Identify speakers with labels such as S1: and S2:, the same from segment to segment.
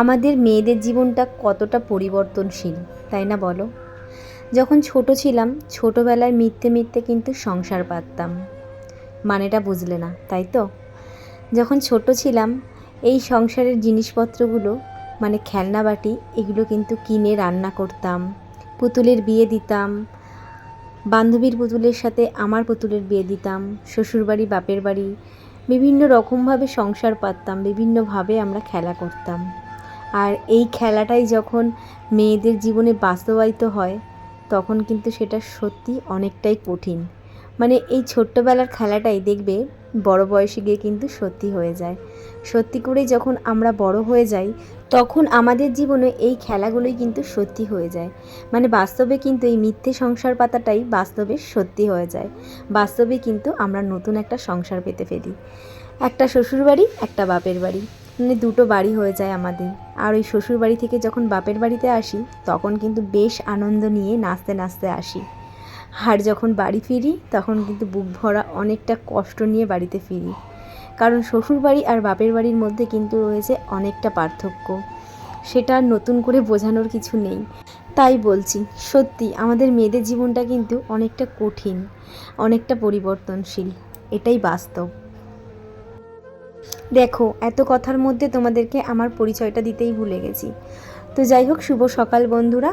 S1: আমাদের মেয়েদের জীবনটা কতটা পরিবর্তনশীল, তাই না বলো? যখন ছোট ছিলাম, ছোটোবেলায় মিথ্যে মিথ্যে কিন্তু সংসার পাততাম। মানেটা বুঝলে না, তাই তো? যখন ছোট ছিলাম, এই সংসারের জিনিসপত্রগুলো মানে খেলনা বাটি এগুলো কিন্তু কিনে রান্না করতাম, পুতুলের বিয়ে দিতাম, বান্ধবীর পুতুলের সাথে আমার পুতুলের বিয়ে দিতাম, শ্বশুরবাড়ি বাপের বাড়ি বিভিন্ন রকমভাবে সংসার পাততাম, বিভিন্নভাবে আমরা খেলা করতাম। আর এই খেলাটাই যখন মেয়েদের জীবনে বাস্তবায়িত হয় তখন কিন্তু সেটা সত্যি অনেকটাই কঠিন। মানে এই ছোট্টবেলার খেলাটাই দেখবে বড় বয়সে গিয়ে কিন্তু সত্যি হয়ে যায়। সত্যি করেই যখন আমরা বড় হয়ে যাই তখন আমাদের জীবনে এই খেলাগুলোই কিন্তু সত্যি হয়ে যায়। মানে বাস্তবে কিন্তু এই মিথ্যে সংসার পাতাটাই বাস্তবে সত্যি হয়ে যায়। বাস্তবে কিন্তু আমরা নতুন একটা সংসার পেতে ফেলি, একটা শ্বশুরবাড়ি একটা বাপের বাড়ি, মানে দুটো বাড়ি হয়ে যায় আমাদের। আর ওই শ্বশুর বাড়ি থেকে যখন বাপের বাড়িতে আসি তখন কিন্তু বেশ আনন্দ নিয়ে নাচতে নাচতে আসি। আর যখন বাড়ি ফিরি তখন কিন্তু বুক ভরা অনেকটা কষ্ট নিয়ে বাড়িতে ফিরি, কারণ শ্বশুর বাড়ি আর বাপের বাড়ির মধ্যে কিন্তু রয়েছে অনেকটা পার্থক্য। সেটা নতুন করে বোঝানোর কিছু নেই। তাই বলছি, সত্যি আমাদের মেয়েদের জীবনটা কিন্তু অনেকটা কঠিন, অনেকটা পরিবর্তনশীল, এটাই বাস্তব। দেখো, এত কথার মধ্যে তোমাদেরকে আমার পরিচয়টা দিতেই ভুলে গেছি। তো যাই হোক, শুভ সকাল বন্ধুরা।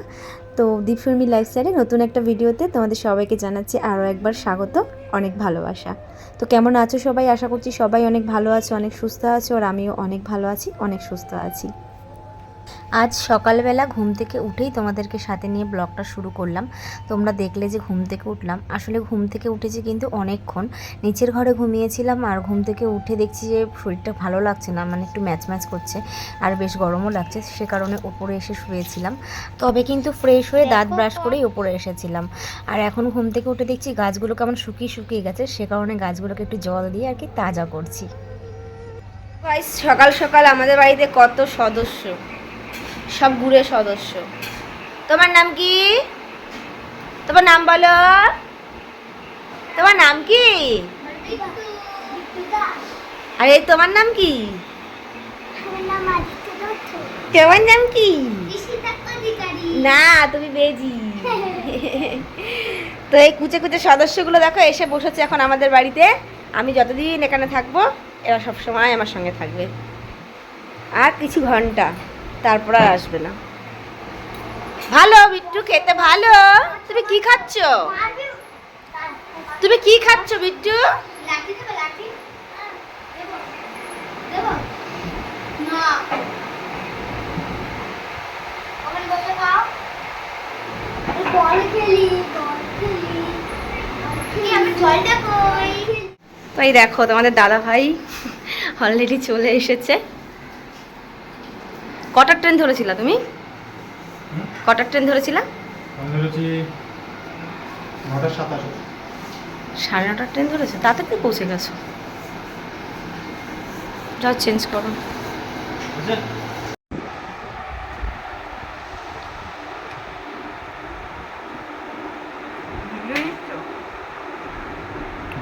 S1: তো দীপশর্মী লাইফস্টাইলে নতুন একটা ভিডিওতে তোমাদের সবাইকে জানাচ্ছি আরও একবার স্বাগত, অনেক ভালোবাসা। তো কেমন আছো সবাই? আশা করছি সবাই অনেক ভালো আছো, অনেক সুস্থ আছো, আর আমিও অনেক ভালো আছি, অনেক সুস্থ আছি। আজ সকালবেলা ঘুম থেকে উঠেই তোমাদেরকে সাথে নিয়ে ব্লগটা শুরু করলাম। তোমরা দেখলে যে ঘুম থেকে উঠলাম, আসলে ঘুম থেকে উঠেছি কিন্তু অনেকক্ষণ। নিচের ঘরে ঘুমিয়েছিলাম, আর ঘুম থেকে উঠে দেখছি যে শরীরটা ভালো লাগছে না, মানে একটু ম্যাচ ম্যাচ করছে আর বেশ গরমও লাগছে, সে কারণে ওপরে এসে শুয়েছিলাম। তবে কিন্তু ফ্রেশ হয়ে দাঁত ব্রাশ করেই ওপরে এসেছিলাম। আর এখন ঘুম থেকে উঠে দেখছি গাছগুলো কেমন শুকিয়ে শুকিয়ে গেছে, সে কারণে গাছগুলোকে একটু জল দিয়ে আর কি তাজা করছি। সকাল সকাল আমাদের বাড়িতে কত সদস্য, সব গুড়ের সদস্য। তোমার নাম কি? তোমার নাম বলো। তোমার নাম কি? আরে তোমার নাম কি? তোমার নাম কি? না, তুমি বেজি। তো এই কুচে কুচে সদস্যগুলো দেখো এসে বসেছে এখন আমাদের বাড়িতে। আমি যতদিন এখানে থাকবো এরা সবসময় আমার সঙ্গে থাকবে, আর কিছু ঘন্টা তারপর আর আসবে না। ভালো বিট্টু, খেতে ভালো। তুমি কি খাচ্ছ? তুমি কি খাচ্ছ বিট্টু? তো এই দেখো তোমাদের দাদা ভাই অলরেডি চলে এসেছে। কটার ট্রেন ধরেছিলা তুমি? কটার ট্রেন ধরেছিলা? 9:27 ট্রেন ধরেছে, তাড়াতাড়ি পৌঁছে গেছো। যাও চেঞ্জ করো।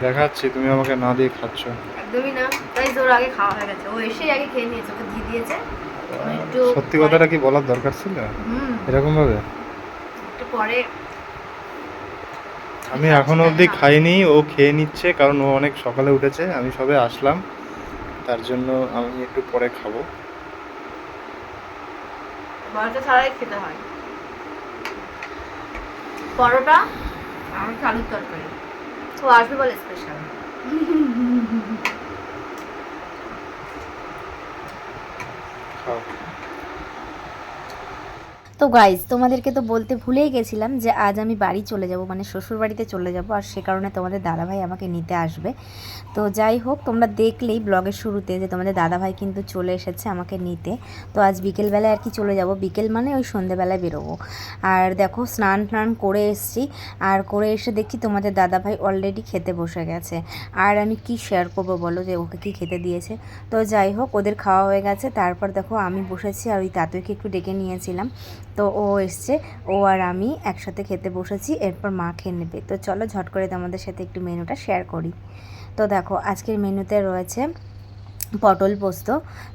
S2: দেখাচ্ছি, তুমি আমাকে না দিয়ে খাচ্ছ।
S1: একদমই না, তাই তোর আগে খাওয়া হয়ে গেছে, ও এসেই আগে খেয়ে নিয়েছে, ওকে দিয়ে দিয়েছে।
S2: সত্যি কথাটা কি বলার দরকার ছিল এরকম ভাবে?
S1: একটু পরে
S2: আমি এখনো অবধি খাইনি, ও খেয়ে নিচ্ছে, কারণ ও অনেক সকালে উঠেছে, আমি সবে আসলাম, তার জন্য আমি একটু পরে খাবো।
S1: পরোটা ছাড়াই খেতে হয়, পরোটা আর আলুর তরকারি। ও আসবে বলে স্পেশাল।
S2: খাও।
S1: তো গাইজ, তোমাদেরকে তো বলতে ভুলেই গেছিলাম যে আজ আমি বাড়ি চলে যাব, মানে শ্বশুর বাড়িতে চলে যাব, আর সে কারণে তোমাদের দাদাভাই আমাকে নিতে আসবে। তো যাই হোক, তোমরা দেখলেই ব্লগের শুরুতে যে তোমাদের দাদাভাই কিন্তু চলে এসেছে আমাকে নিতে। তো আজ বিকেলবেলায় আর কি চলে যাব, বিকেল মানে ওই সন্ধেবেলায় বেরোবো। আর দেখো স্নান টান করে এসেছি, আর করে এসে দেখছি তোমাদের দাদাভাই অলরেডি খেতে বসে গেছে। আর আমি কি শেয়ার করবো বলো, যে ওকে কি খেতে দিয়েছে। তো যাই হোক, ওদের খাওয়া হয়ে গেছে, তারপর দেখো আমি বসেছি, আর ওই তাতুইকে একটু ডেকে নিয়েছিলাম, তো ও এসছে, ও আর আমি একসাথে খেতে বসেছি, এরপর মা খেয়ে নেবে। তো চলো ঝট করে তোমাদের সাথে একটু মেনুটা শেয়ার করি। তো দেখো আজকের মেনুতে রয়েছে পটল পোস্ত,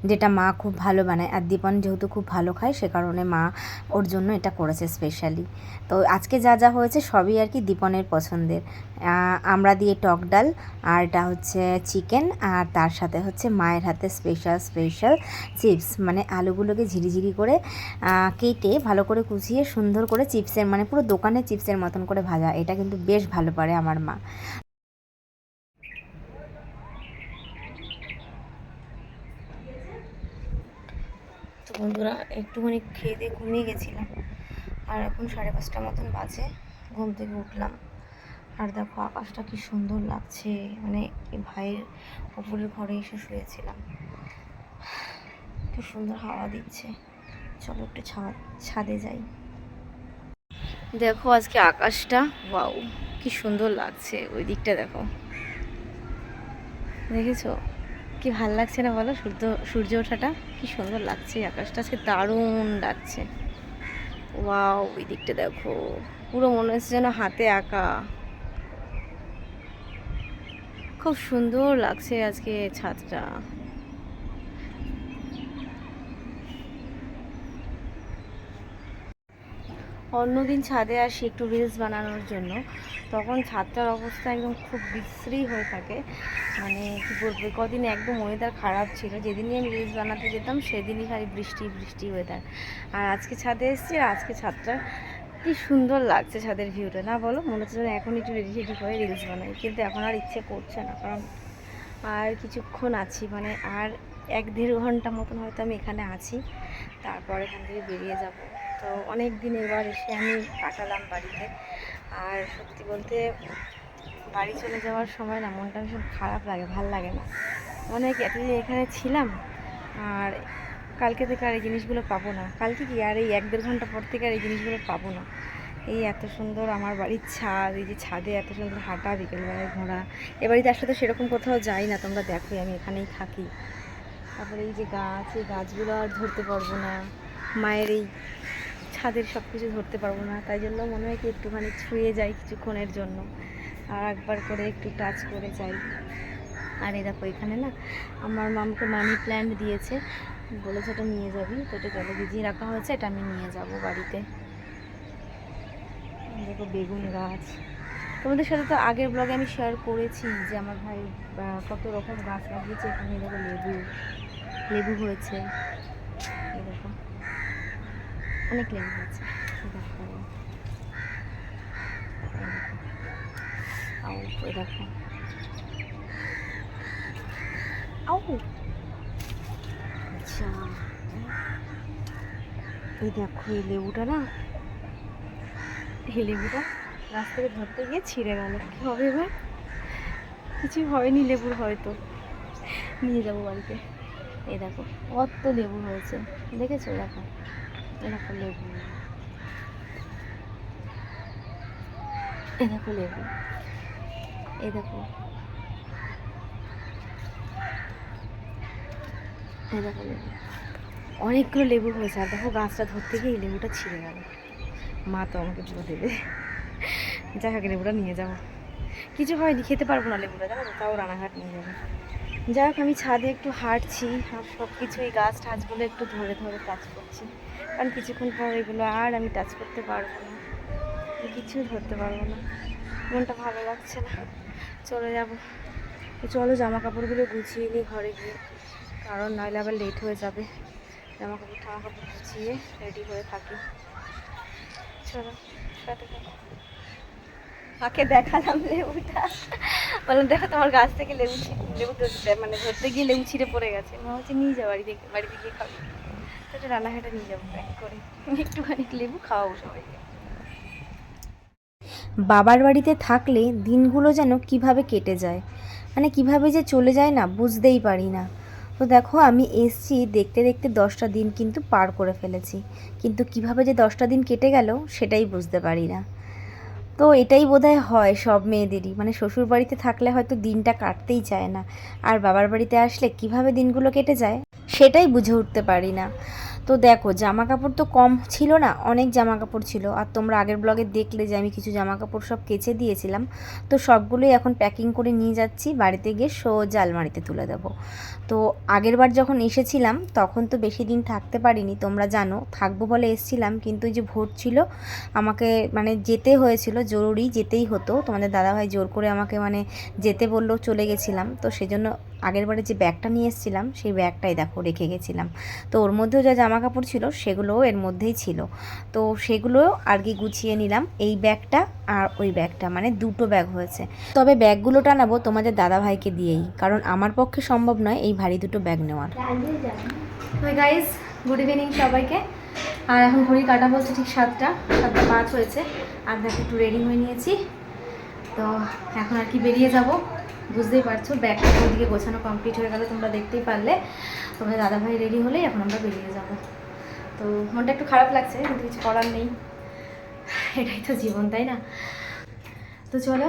S1: যেটা মা খুব ভালো বানায়। আর দীপন যেহেতু খুব ভালো খায়, সে কারণে মা ওর জন্য এটা করেছে স্পেশালি। তো আজকে যা যা হয়েছে সবই আর কি দীপনের পছন্দের। আমরা দিয়ে টক ডাল, আর এটা হচ্ছে চিকেন, আর তার সাথে হচ্ছে মায়ের হাতে স্পেশাল স্পেশাল চিপস, মানে আলুগুলোকে ঝিরিঝিরি করে কেটে ভালো করে কুচিয়ে সুন্দর করে চিপসের, মানে পুরো দোকানের চিপসের মতন করে ভাজা। এটা কিন্তু বেশ ভালো পারে আমার মা। তো বন্ধুরা, একটুখানি খেয়ে দিয়ে ঘুমিয়ে গেছিলাম, আর এখন 5:30 মতন বাজে, ঘুম থেকে উঠলাম। আর দেখো আকাশটা কি সুন্দর লাগছে, মানে এই ভাইয়ের ওপরের ঘরে এসে শুয়েছিলাম, কি সুন্দর হাওয়া দিচ্ছে। চলো একটু ছাদে যাই। দেখো আজকে আকাশটা, ওয়াও কি সুন্দর লাগছে। ওই দিকটা দেখো, দেখেছো কি ভাল লাগছে না বলো? সূর্য ওঠাটা কি সুন্দর লাগছে, আকাশটা আজকে দারুণ লাগছে। ওয়াও, ওই দিকটা দেখো, পুরো মনে হচ্ছে যেন হাতে আঁকা। খুব সুন্দর লাগছে আজকে ছাদটা। অন্যদিন ছাদে আসি একটু রিলস বানানোর জন্য, তখন ছাদটার অবস্থা একদম খুব বিশ্রী হয়ে থাকে। মানে কী বলবো, কদিন একদম ওয়েদার খারাপ ছিল, যেদিনই আমি রিলস বানাতে যেতাম সেদিনই খালি বৃষ্টি বৃষ্টি ওয়েদার। আর আজকে ছাদে এসেছি, আর আজকে ছাদটা কি সুন্দর লাগছে, ছাদের ভিউটা না বলো? মনে হচ্ছে যেন এখন একটু রেডি রেডি করে রিলস বানাই, কিন্তু এখন আর ইচ্ছে করছে না, কারণ আর কিছুক্ষণ আছি, মানে আর 1-1.5 ঘন্টা মতন হয়তো আমি এখানে আছি, তারপর এখান থেকে বেরিয়ে যাব। তো অনেক দিন এবার এসে আমি কাটালাম বাড়িতে। আর সত্যি বলতে বাড়ি চলে যাওয়ার সময় না মনটা ভীষণ খারাপ লাগে, ভাল লাগে না। অনেক এতদিন এখানে ছিলাম, আর কালকে থেকে আর এই জিনিসগুলো পাবো না। কালকে কি, আর এই 1-1.5 ঘন্টা পর থেকে আর এই জিনিসগুলো পাবো না। এই এত সুন্দর আমার বাড়ির ছাদ, এই যে ছাদে এত সুন্দর হাঁটা, বিকেলবেলায় ঘোরা। এ বাড়িতে আসলে তো সেরকম কোথাও যাই না, তোমরা দেখোই আমি এখানেই থাকি। তারপরে এই যে গাছ, এই গাছগুলো আর ধরতে পারবো না, মায়ের এই ছাদের সব কিছু ধরতে পারবো না, তাই জন্য মনে হয় কি একটুখানি ছুঁয়ে যাই কিছুক্ষণের জন্য, আর একবার করে একটু টাচ করে যাই। আর এই দেখো এখানে না আমার মামকে মানি প্ল্যান্ট দিয়েছে, বলেছে এটা নিয়ে যাবি, তো এটা জলে ভিজিয়ে রাখা হয়েছে, এটা আমি নিয়ে যাব বাড়িতে। দেখো বেগুন গাছ, তোমাদের সাথে তো আগের ব্লগে আমি শেয়ার করেছি যে আমার ভাই কত রকম গাছ লাগিয়েছে। এখানে দেখো লেবু হয়েছে, এই দেখো অনেক লেবু হয়েছে, দেখো এই দেখো, আউ আচ্ছা, এই দেখো এই লেবুটা না, এই লেবুটা গাছ থেকে ধরতে গিয়ে ছিঁড়ে গেল, কী হবে এবার? কিছুই হয়নি লেবুর, হয়তো নিয়ে যাবো বাড়িতে। এই দেখো কত লেবু হয়েছে, দেখেছো? দেখো এ দেখো লেবু, এ দেখো লেবু, এ দেখো, এ দেখো লেবু, অনেকগুলো লেবু হয়েছে। আর দেখো গাছটা ধরতে গিয়ে এই লেবুটা ছিঁড়ে গেল। মা তো আমাকে পুরো দেবে। যাই হোক লেবুটা নিয়ে যাবো, কিছু হয়নি, খেতে পারবো না লেবুটা, জানো তো, তাও রানাঘাট নিয়ে যাবো। যাই হোক আমি ছাদে একটু হাঁটছি, আর সব কিছু এই গাছ টাছগুলো একটু ধরে ধরে টাচ করছি, কারণ কিছুক্ষণ পর এগুলো আর আমি টাচ করতে পারবো না, কিছু ধরতে পারবো না, মনটা ভালো লাগছে না, চলে যাবো। তো চলো জামা কাপড়গুলো গুছিয়ে নিই ঘরে গিয়ে, কারণ নইলে আবার লেট হয়ে যাবে। জামা কাপড় গুছিয়ে রেডি হয়ে থাকি, চলো সাথে থাকো। মাকে দেখালাম লেবুটা, বললাম দেখো তোমার গাছ থেকে লেবু মানে ধরতে গিয়ে লেবু ছিঁড়ে পড়ে গেছে। মা হচ্ছে নিয়ে যাও বাড়িতে গিয়ে খাবি, তো এটা রান্নাঘাটে নিয়ে যাবো প্যাক করে, একটুখানি লেবু খাওয়াবো সবাইকে। বাবার বাড়িতে থাকলে দিনগুলো যেন কিভাবে কেটে যায়, মানে কিভাবে যে চলে যায় না বুঝতেই পারি না। তো দেখো আমি এসছি, দেখতে দেখতে 10টা দিন কিন্তু পার করে ফেলেছি, কিন্তু কিভাবে যে 10টা দিন কেটে গেল সেটাই বুঝতে পারি না। তো এটাই বোধহয় হয় সব মেয়েদেরই, মানে শ্বশুর বাড়িতে থাকলে হয়তো দিনটা কাটতেই চায় না, আর বাবার বাড়িতে আসলে কিভাবে দিনগুলো কেটে যায় সেটাই বুঝে উঠতে পারি না। তো দেখো জামা কাপড় তো কম ছিল না, অনেক জামা কাপড় ছিল। আর তোমরা আগের ব্লগে দেখলে যে আমি কিছু জামা কাপড় সব কেচে দিয়েছিলাম, তো সবগুলোই এখন প্যাকিং করে নিয়ে যাচ্ছি, বাড়িতে গিয়ে সোজা আলমারিতে তুলে দেবো। তো আগের বার যখন এসেছিলাম তখন তো বেশি দিন থাকতে পারিনি, তোমরা জানো, থাকবো বলে এসেছিলাম, কিন্তু যে ভোট ছিল আমাকে মানে যেতে হয়েছিল, জরুরি যেতেই হতো, তোমাদের দাদাভাই জোর করে আমাকে মানে যেতে বললেও চলে গেছিলাম। তো সেজন্য আগের বারে যে ব্যাগটা নিয়ে এসেছিলাম সেই ব্যাগটাই দেখো রেখে গেছিলাম। তো ওর মধ্যেও যা জামা কাপড় ছিল সেগুলোও এর মধ্যেই ছিল। তো সেগুলো আর কি গুছিয়ে নিলাম, এই ব্যাগটা আর ওই ব্যাগটা, মানে দুটো ব্যাগ হয়েছে। তবে ব্যাগগুলো টানাবো তোমাদের দাদাভাইকে দিয়েই, কারণ আমার পক্ষে সম্ভব নয় এই ভারী দুটো ব্যাগ নেওয়ার। হাই গাইস, গুড ইভিনিং সবাইকে। আর এখন ঘড়ি কাটা বলছে ঠিক 7টা 5 হয়েছে। আর দেখো একটু রেডি হয়ে নিয়েছি, তো এখন আর কি বেরিয়ে যাব। বুঝতেই পারছো ব্যাগটা ওইদিকে গোছানো কমপ্লিট হয়ে গেল, তোমরা দেখতেই পারলে। তোমাদের দাদাভাই রেডি হলেই এখন আমরা বেরিয়ে যাব। তো মনটা একটু খারাপ লাগছে, কিন্তু কিছু করার নেই, এটাই তো জীবন, তাই না? তো চলো,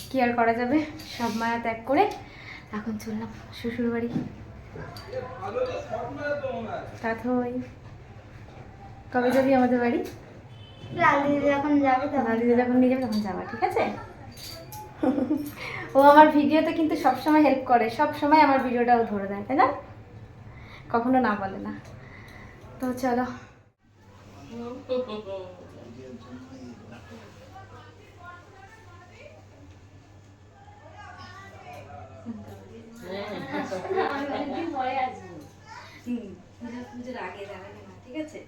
S1: কি আর করা যাবে, সব মায়া ত্যাগ করে এখন চললাম শ্বশুর বাড়ি। তাথই কবে যাবি আমাদের বাড়ি?
S3: লালিদি যখন যাবে
S1: লালিদি যখন নিয়ে যাবে তখন যাবা, ঠিক আছে? ও আমার ভিডিওতে কিন্তু সবসময় হেল্প করে, সবসময় আমার ভিডিওটাও ধরে দেয়, তাই না? কখনো না বলে না। তো চলো। আগে যাবে না, ঠিক আছে?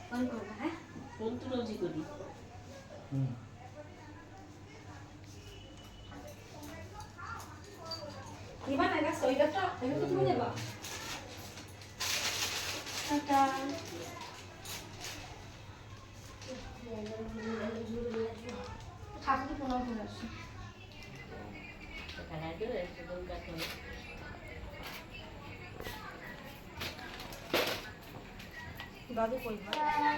S1: ফোন করবো, হ্যাঁ? ফোন তো রোজই করি। নিবা না গাছ, ওই গাছটা ওইটা তুমি নেবা। টাটা। ঠাকুর প্রণাম করে আসি।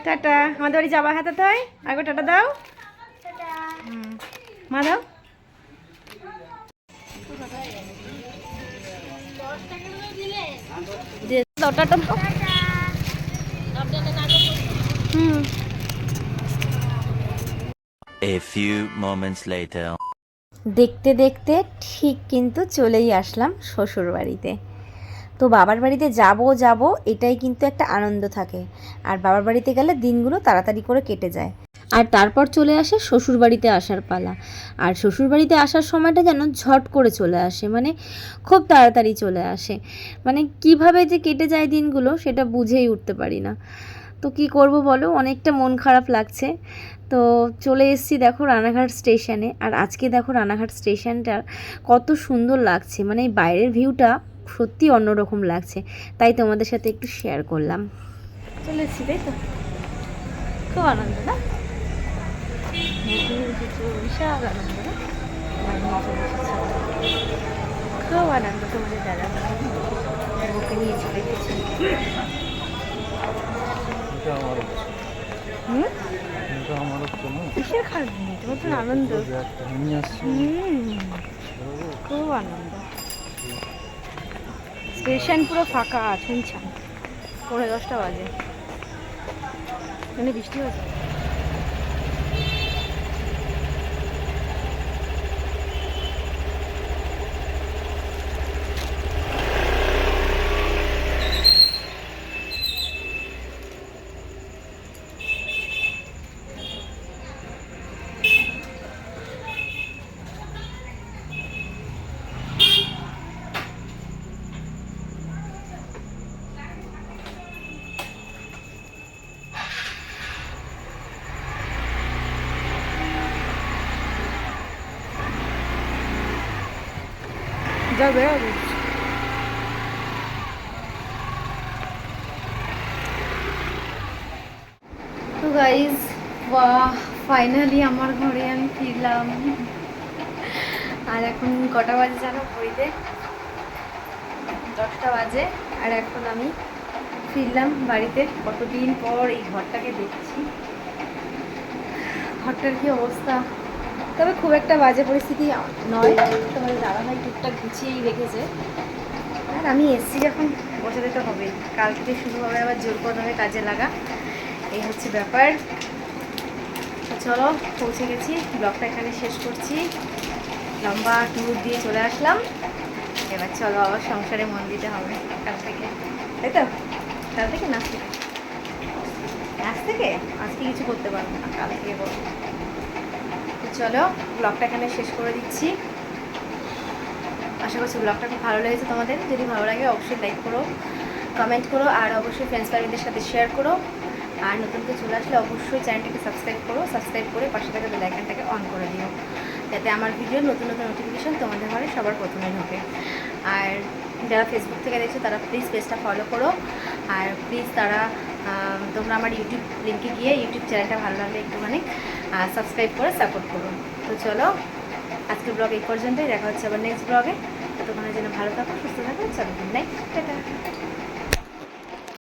S1: টাটা, আমাদের বাড়ি যাবা, হাতে তাই আগে টাটা দাও। মা দাও। টাটা দাও।
S4: A few moments later.
S1: দেখতে দেখতে ঠিক কিন্তু চলেই আসলাম শ্বশুর বাড়িতে। তো বাবার বাড়িতে যাব এটাই কিন্তু একটা আনন্দ থাকে, আর বাবার বাড়িতে গেলে দিনগুলো তাড়াতাড়ি করে কেটে যায়। আর তারপর চলে আসে শ্বশুর বাড়িতে আসার পালা। আর শ্বশুর বাড়িতে আসার সময়টা যেন ঝট করে চলে আসে, মানে খুব তাড়াতাড়ি চলে আসে, মানে কিভাবে যে কেটে যায় দিনগুলো সেটা বুঝেই উঠতে পারি না। তো কি করব বলো, অনেকটা মন খারাপ লাগছে। তো চলে এসেছি দেখো রানাঘাট স্টেশনে। আর আজকে দেখো রানাঘাট স্টেশনটা কত সুন্দর লাগছে, মানে এই বাইরের ভিউটা সত্যি অন্যরকম লাগছে, তাই তোমাদের সাথে একটু শেয়ার করলাম। চলে এসেছি, তাই তো? খুব আনন্দ না? বিশাল আনন্দ না? খুব আনন্দ। তোমাদের দাদা বুকে নিয়ে চলে গেছি। কিসের খারাপ নেই, তোমার তো আনন্দ। খুব আনন্দ। স্টেশন পুরো ফাঁকা, শুনছান 9:30 বাজে, মানে বৃষ্টি হয়েছে। যাবে তো গাইজ, বাহ, ফাইনালি আমার ঘরে আমি ফিরলাম। আর এখন কটা বাজে জানো ঘড়িতে? 10টা বাজে। আর এখন আমি ফিরলাম বাড়িতে। কতদিন পর এই ঘরটাকে দেখছি, ঘরটার কি অবস্থা। তবে খুব একটা বাজে পরিস্থিতি নয়, তোমাদের দাদাভাই টুকটাক গুছিয়েই রেখেছে। আর আমি এসছি যখন পৌঁছাতে তো হবেই। কাল থেকে শুরু হবে আবার জোর কদমে কাজে লাগা, এই হচ্ছে ব্যাপার। তো চলো, পৌঁছে গেছি, ব্লগটা এখানে শেষ করছি। লম্বা ট্যুর দিয়ে চলে আসলাম, এবার চলো আবার সংসারে মন দিতে হবে কাল থেকে, তাই তো? কাল থেকে নাচ থেকে, নাচ থেকে আজকে কিছু করতে পারবো না, কাল থেকে বলবো। তো চলো, ব্লগটা এখানে শেষ করে দিচ্ছি। আশা করছি ব্লগটা খুব ভালো লেগেছে তোমাদের। যদি ভালো লাগে অবশ্যই লাইক করো, কমেন্ট করো, আর অবশ্যই ফ্রেন্ডস ফ্যামিলিদের সাথে শেয়ার করো। আর নতুন কেউ চলে আসলে অবশ্যই চ্যানেলটাকে সাবস্ক্রাইব করো, সাবস্ক্রাইব করে পাশে থাকা বেল আইকনটাকে অন করে দিও, যাতে আমার ভিডিওর নতুন নতুন নোটিফিকেশন তোমাদের ঘরে সবার প্রথমে ঢোকে। আর যারা ফেসবুক থেকে দেখছো তারা প্লিজ পেজটা ফলো করো, আর প্লিজ তোমরা আমার ইউটিউব লিঙ্কে গিয়ে ইউটিউব চ্যানেলটা ভালো লাগলে একটুখানি সাবস্ক্রাইব করে সাপোর্ট করো। তো চলো, আজকের ব্লগ এই পর্যন্তই, দেখা হচ্ছে আবার নেক্সট ব্লগে। ততক্ষণের জন্য ভালো থাকো, সুস্থ থাকো, চলো, গুড নাইট।